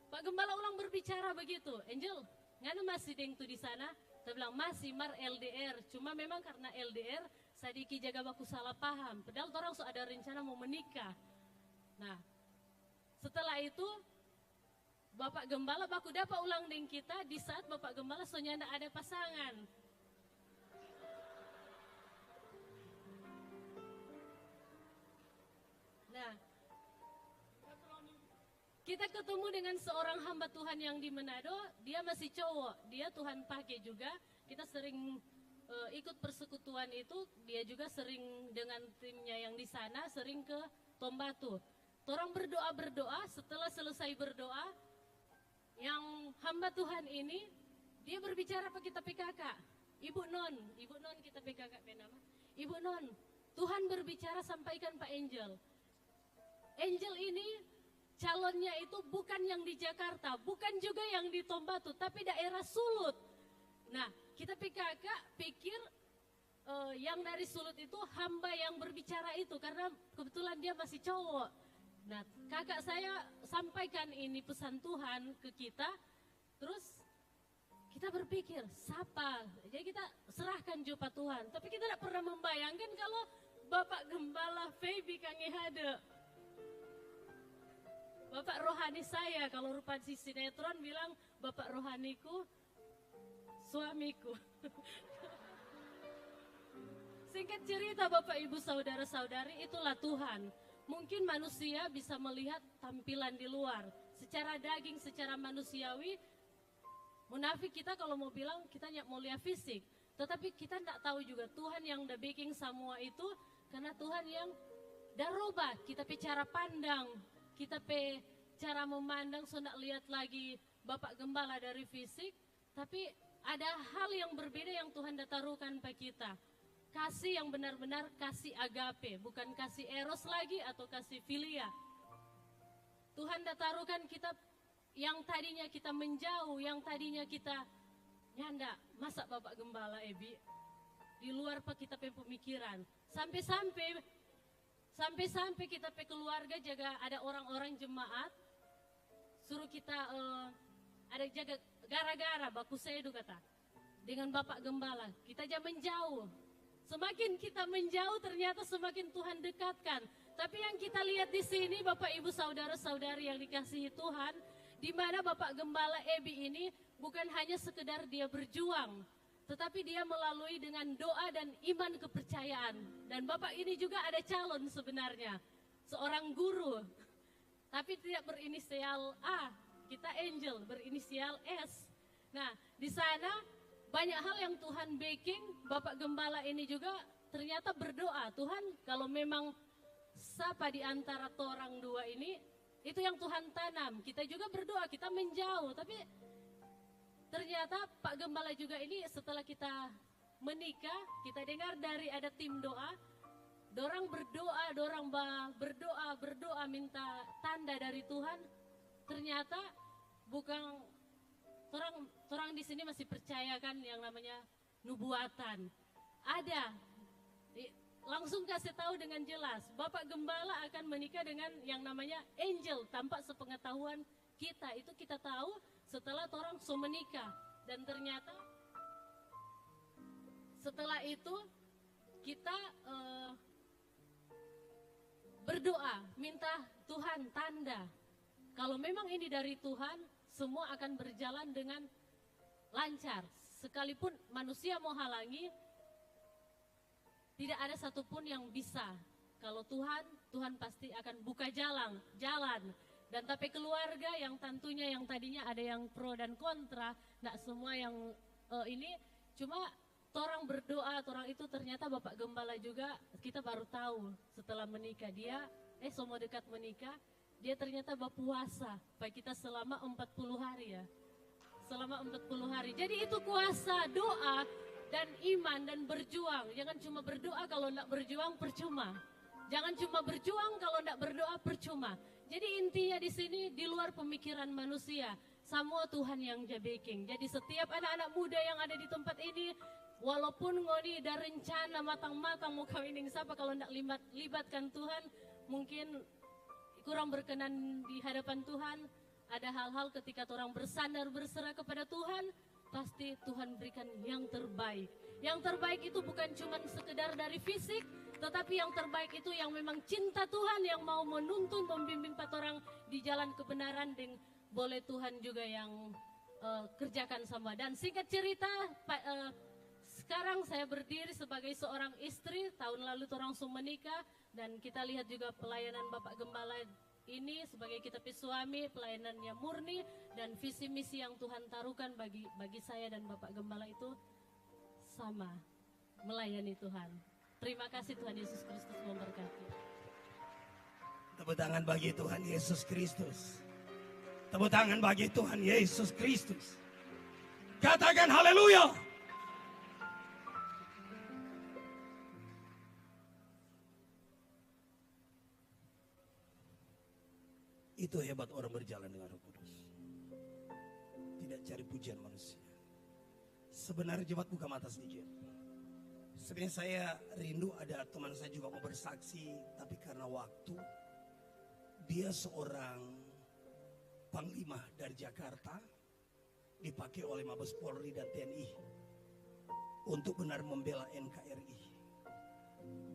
Speaker 2: Pak Gembala ulang berbicara begitu, Angel, ngana masih deng tu di sana? Saya bilang masih mar LDR, cuma memang karena LDR, sadiki jaga baku salah paham, padahal orang so ada rencana mau menikah. Nah, setelah itu, Bapak Gembala baku dapat ulang deng kita di saat Bapak Gembala soalnya ada pasangan. Nah, kita ketemu dengan seorang hamba Tuhan yang di Manado, dia masih cowok, dia Tuhan pakai juga. Kita sering ikut persekutuan itu, dia juga sering dengan timnya yang di sana, sering ke Tombatu. Orang berdoa, setelah selesai berdoa, yang hamba Tuhan ini, dia berbicara ke kita PKK, Ibu Non kita PKK nama, Ibu Non, Tuhan berbicara sampaikan Pak Angel. Angel ini calonnya itu bukan yang di Jakarta, bukan juga yang di Tombatu, tapi daerah Sulut. Nah, kita PKK pikir yang dari Sulut itu hamba yang berbicara itu, karena kebetulan dia masih cowok. Nah, kakak saya sampaikan ini pesan Tuhan ke kita, terus kita berpikir, siapa? Jadi kita serahkan jumpa Tuhan, tapi kita tidak pernah membayangkan kalau Bapak Gembala Feby Kangehade. Bapak rohani saya, kalau rupa si sinetron bilang bapak rohaniku, suamiku. Singkat cerita Bapak Ibu Saudara-saudari, itulah Tuhan. Mungkin manusia bisa melihat tampilan di luar. Secara daging, secara manusiawi, munafik kita kalau mau bilang kita mau lihat fisik. Tetapi kita tidak tahu juga Tuhan yang udah baking semua itu. Karena Tuhan yang dah robah, kita pe cara pandang, kita pe cara memandang, so nak lihat lagi Bapak Gembala dari fisik. Tapi ada hal yang berbeda yang Tuhan dah taruhkan pada kita. Kasih yang benar-benar kasih agape, bukan kasih eros lagi atau kasih filia. Tuhan dah taruhkan kita yang tadinya kita menjauh, yang tadinya kita nyanda, masa Bapak Gembala Ebi di luar pak kita pe pemikiran. Sampai kita pe keluarga jaga ada orang-orang jemaat suruh kita ada jaga gara-gara baku sedu kata dengan Bapak Gembala kita jangan menjauh. Semakin kita menjauh ternyata semakin Tuhan dekatkan. Tapi yang kita lihat di sini Bapak Ibu Saudara-saudari yang dikasihi Tuhan, di mana Bapak Gembala Ebi ini bukan hanya sekedar dia berjuang, tetapi dia melalui dengan doa dan iman kepercayaan. Dan Bapak ini juga ada calon sebenarnya, seorang guru, tapi tidak berinisial A, kita Angel berinisial S. Nah, di sana banyak hal yang Tuhan baking. Bapak Gembala ini juga ternyata berdoa, Tuhan kalau memang siapa di antara torang dua ini, itu yang Tuhan tanam. Kita juga berdoa, kita menjauh, tapi ternyata Pak Gembala juga ini setelah kita menikah, kita dengar dari ada tim doa, dorang berdoa minta tanda dari Tuhan. Ternyata bukan orang di sini masih percayakan yang namanya nubuatan. Ada, langsung kasih tahu dengan jelas, Bapak Gembala akan menikah dengan yang namanya Angel tanpa sepengetahuan kita. Itu kita tahu setelah orang so menikah. Dan ternyata setelah itu kita berdoa minta Tuhan tanda. Kalau memang ini dari Tuhan, semua akan berjalan dengan lancar. Sekalipun manusia mau halangi, tidak ada satupun yang bisa. Kalau Tuhan pasti akan buka jalan. Dan tapi keluarga yang tentunya yang tadinya ada yang pro dan kontra, tidak semua yang ini, cuma orang berdoa, orang itu ternyata Bapak Gembala juga kita baru tahu setelah menikah dia, semua dekat menikah, dia ternyata berpuasa baik kita selama 40 hari ya. Selama 40 hari. Jadi itu kuasa doa dan iman dan berjuang. Jangan cuma berdoa kalau tidak berjuang percuma. Jangan cuma berjuang kalau tidak berdoa percuma. Jadi intinya di sini di luar pemikiran manusia, semua Tuhan yang baking. Jadi setiap anak-anak muda yang ada di tempat ini, walaupun ngoni ada rencana matang-matang mau kawining siapa, kalau tidak libatkan Tuhan, mungkin kurang berkenan di hadapan Tuhan. Ada hal-hal ketika orang bersandar berserah kepada Tuhan, pasti Tuhan berikan yang terbaik. Yang terbaik itu bukan cuma sekedar dari fisik, tetapi yang terbaik itu yang memang cinta Tuhan, yang mau menuntun, membimbing orang di jalan kebenaran, dan boleh Tuhan juga yang kerjakan sama. Dan singkat cerita, sekarang saya berdiri sebagai seorang istri, tahun lalu orang semua menikah, dan kita lihat juga pelayanan Bapak Gembala ini sebagai kita suami, pelayanannya murni, dan visi misi yang Tuhan taruhkan bagi saya dan Bapak Gembala itu sama, melayani Tuhan. Terima kasih, Tuhan Yesus Kristus memberkati.
Speaker 1: Tepuk tangan bagi Tuhan Yesus Kristus. Tepuk tangan bagi Tuhan Yesus Kristus. Katakan haleluya. Itu hebat orang berjalan dengan Roh Kudus. Tidak cari pujian manusia. Sebenarnya jemaat buka mata sedikit. Sebenarnya saya rindu ada teman saya juga mau bersaksi, tapi karena waktu, dia seorang panglima dari Jakarta, dipakai oleh Mabes Polri dan TNI untuk benar membela NKRI.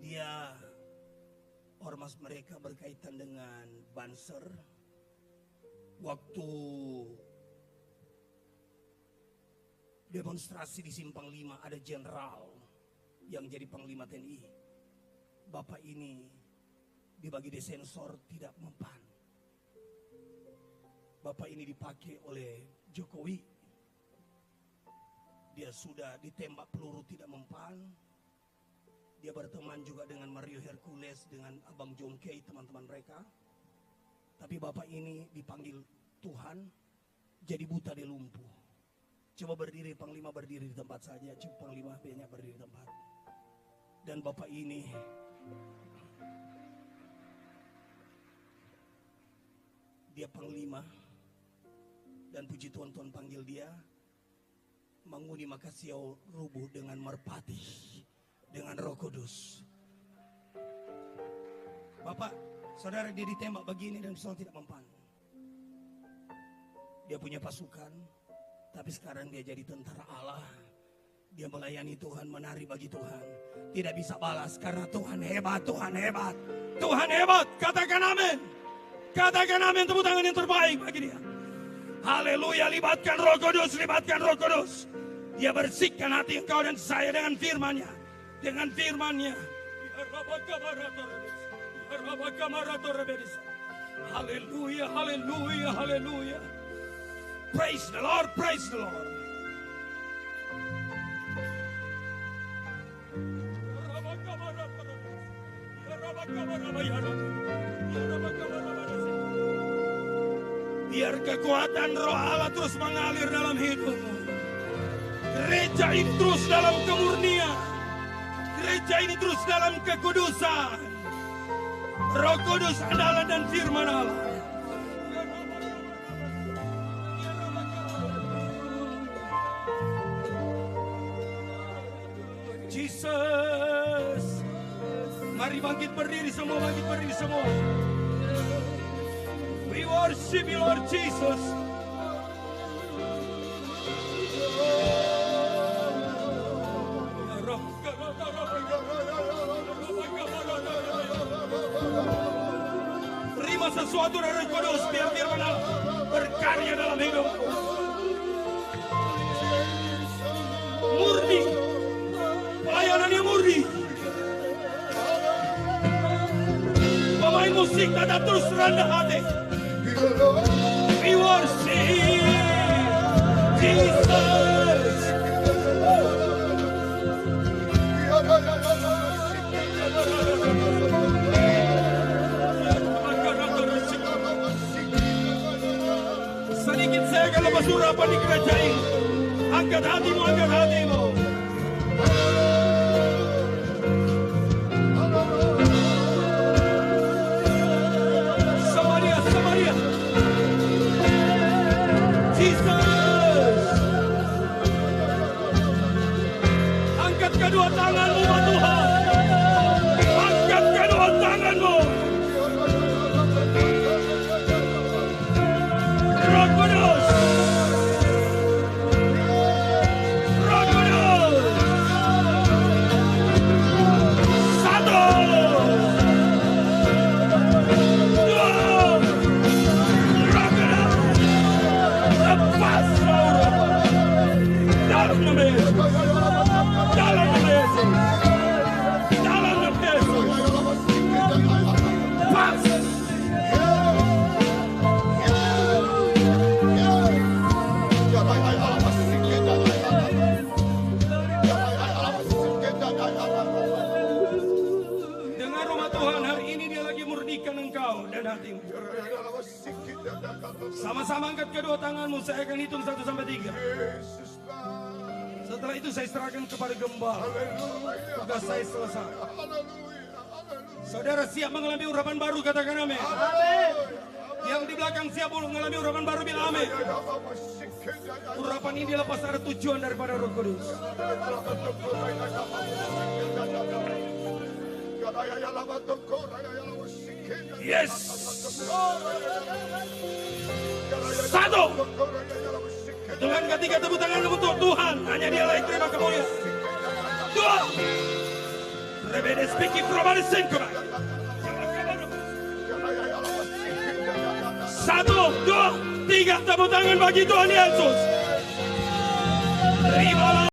Speaker 1: Dia ormas mereka berkaitan dengan Banser. Waktu demonstrasi di Simpang 5 ada jenderal yang jadi panglima TNI. Bapak ini dibagi desensor tidak mempan. Bapak ini dipakai oleh Jokowi. Dia sudah ditembak peluru tidak mempan. Dia berteman juga dengan Mario Hercules, dengan Abang Jongkei, teman-teman mereka. Tapi bapak ini dipanggil Tuhan, jadi buta dia lumpuh. Coba berdiri, Panglima berdiri di tempat saja. Coba Panglima banyak berdiri di tempat. Dan bapak ini dia Panglima. Dan puji Tuhan panggil dia Manguni Makasio rubuh dengan merpati, dengan Roh Kudus. Bapak, saudara, dia ditembak begini dan soal tidak mempan. Dia punya pasukan, tapi sekarang dia jadi tentara Allah. Dia melayani Tuhan, menari bagi Tuhan. Tidak bisa balas karena Tuhan hebat, Tuhan hebat. Tuhan hebat, katakan amin. Katakan amin, tepuk tangan yang terbaik bagi dia. Haleluya, libatkan Roh Kudus, libatkan Roh Kudus. Dia bersihkan hati engkau dan saya dengan firman-Nya. Dengan firman-Nya. Haleluya, haleluya, haleluya. Praise the Lord, praise the Lord. Biar kekuatan Roh Allah terus mengalir dalam hidupmu. Gereja ini terus dalam kemurnian. Gereja ini terus dalam kekudusan. Roh Kudus andalan dan firman Allah. Jesus. Mari bangkit berdiri semua, bangkit berdiri semua. We worship you, Lord Jesus. Terima sesuatu dari Roh Kudus, biar firman Allah berkarya dalam hidup. Murni, pelayanannya murni. Pemain musik tetap terus rendah hati. We worship Jesus. Sedikit saya akan lepas urapan di gereja ini. Angkat hatimu, angkat hatimu. Samaria, Samaria. Jesus. Angkat kedua tanganmu, Tuhan. Angkat kedua tanganmu. Roh Kudus. Roh Kudus. Satu. Dua. Roh Kudus. Lepas dalam nama Yesus. Dalam nama Yesus. Dalam nama Yesus. Pas. Dengar rumah Tuhan, hari ini dia lagi murnikan engkau dan hatimu. Sama-sama angkat kedua tanganmu, saya akan hitung 1 sampai 3. Setelah itu saya serahkan kepada gembala. Tugas saya selesai. Saudara siap mengalami urapan baru, katakan amin. Yang di belakang siap mengalami urapan baru, bilang amin. Urapan ini lepas ada tujuan daripada Roh Kudus. Yes. 1. Dengan ketiga tepuk tangan untuk Tuhan. Hanya Dia layak terima kemuliaan. 2. Rebede speaking from our sinker. Satu, dua, tiga, tepuk tangan bagi Tuhan Yesus. Terima